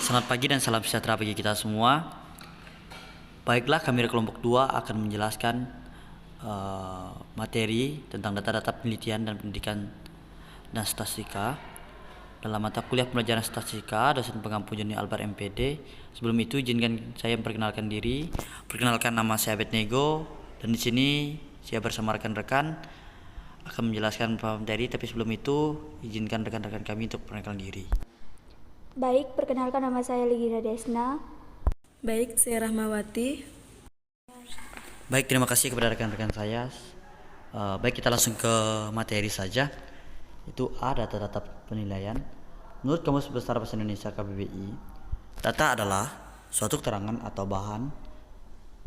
Selamat pagi dan salam sejahtera bagi kita semua. Baiklah, kami dari kelompok 2 akan menjelaskan materi tentang data-data penelitian dan pendidikan dan statistika dalam mata kuliah pembelajaran statistika dosen pengampu Joni Albar MPD. Sebelum itu izinkan saya memperkenalkan diri. Perkenalkan, nama saya Abednego dan di sini saya bersama rekan-rekan akan menjelaskan materi, tapi sebelum itu izinkan rekan-rekan kami untuk perkenalkan diri. Baik, perkenalkan nama saya Ligina Desna. Baik, saya Rahmawati. Baik, terima kasih kepada rekan-rekan saya. Baik, kita langsung ke materi saja. Itu A, data-data penilaian. Menurut Kamus Besar Bahasa Indonesia KBBI, data adalah suatu keterangan atau bahan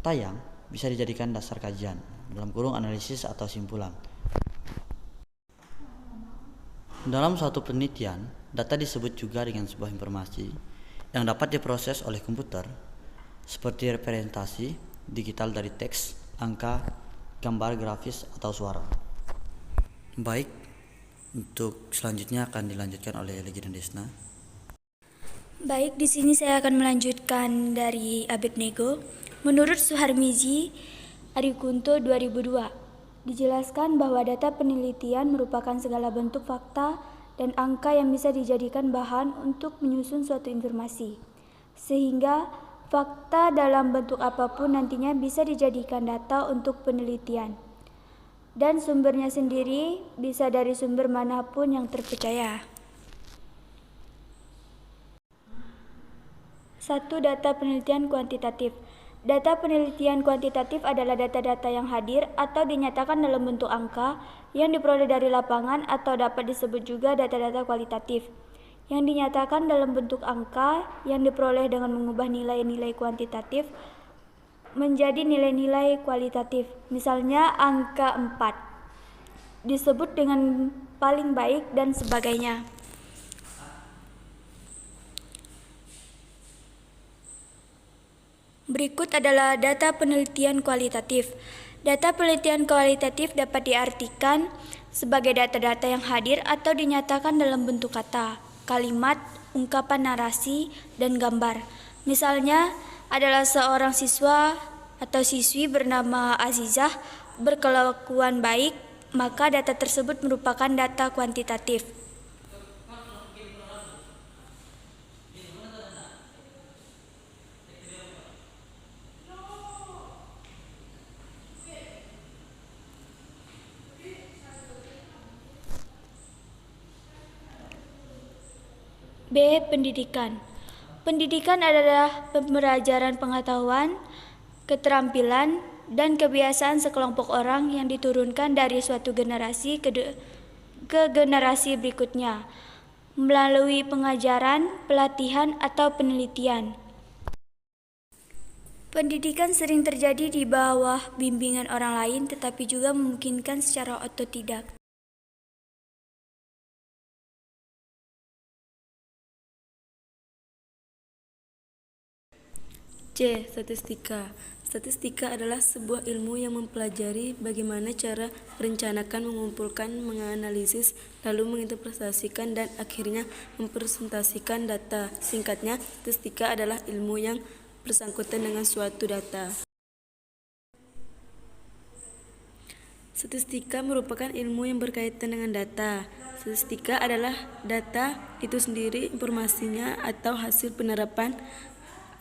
tayang bisa dijadikan dasar kajian, dalam kurung analisis atau simpulan. Dalam suatu penelitian, data disebut juga dengan sebuah informasi yang dapat diproses oleh komputer seperti representasi digital dari teks, angka, gambar grafis, atau suara. Baik, untuk selanjutnya akan dilanjutkan oleh Legina Desna. Baik, di sini saya akan melanjutkan dari Abednego. Menurut Suharmiji Arikunto 2002, dijelaskan bahwa data penelitian merupakan segala bentuk fakta dan angka yang bisa dijadikan bahan untuk menyusun suatu informasi, sehingga fakta dalam bentuk apapun nantinya bisa dijadikan data untuk penelitian, dan sumbernya sendiri bisa dari sumber manapun yang terpercaya. 1. Data penelitian kuantitatif. Data penelitian kuantitatif adalah data-data yang hadir atau dinyatakan dalam bentuk angka yang diperoleh dari lapangan, atau dapat disebut juga data-data kualitatif yang dinyatakan dalam bentuk angka yang diperoleh dengan mengubah nilai-nilai kuantitatif menjadi nilai-nilai kualitatif. Misalnya angka 4 disebut dengan paling baik dan sebagainya. Berikut adalah data penelitian kualitatif. Data penelitian kualitatif dapat diartikan sebagai data-data yang hadir atau dinyatakan dalam bentuk kata, kalimat, ungkapan narasi, dan gambar. Misalnya adalah seorang siswa atau siswi bernama Azizah berkelakuan baik, maka data tersebut merupakan data kuantitatif. B. Pendidikan. Pendidikan adalah pembelajaran pengetahuan, keterampilan, dan kebiasaan sekelompok orang yang diturunkan dari suatu generasi ke generasi berikutnya melalui pengajaran, pelatihan, atau penelitian. Pendidikan sering terjadi di bawah bimbingan orang lain, tetapi juga memungkinkan secara otodidak. C. Statistika. Statistika adalah sebuah ilmu yang mempelajari bagaimana cara merencanakan, mengumpulkan, menganalisis, lalu menginterpretasikan, dan akhirnya mempresentasikan data. Singkatnya, statistika adalah ilmu yang bersangkutan dengan suatu data. Statistika merupakan ilmu yang berkaitan dengan data. Statistika adalah data itu sendiri, informasinya atau hasil penerapan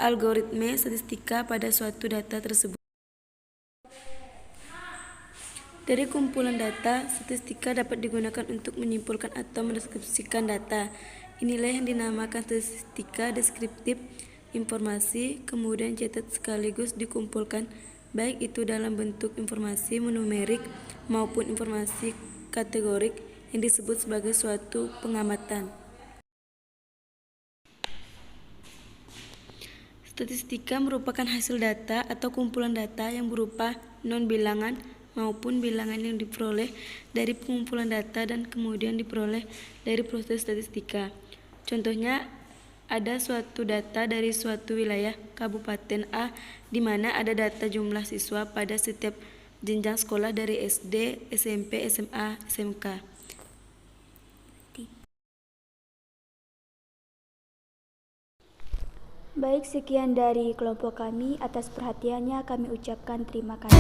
algoritma statistika pada suatu data tersebut. Dari kumpulan data, statistika dapat digunakan untuk menyimpulkan atau mendeskripsikan data. Inilah yang dinamakan statistika deskriptif. Informasi kemudian cetak sekaligus dikumpulkan, baik itu dalam bentuk informasi numerik maupun informasi kategorik yang disebut sebagai suatu pengamatan. Statistika merupakan hasil data atau kumpulan data yang berupa non-bilangan maupun bilangan yang diperoleh dari pengumpulan data dan kemudian diperoleh dari proses statistika. Contohnya, ada suatu data dari suatu wilayah Kabupaten A di mana ada data jumlah siswa pada setiap jenjang sekolah dari SD, SMP, SMA, SMK. Baik, sekian dari kelompok kami. Atas perhatiannya kami ucapkan terima kasih.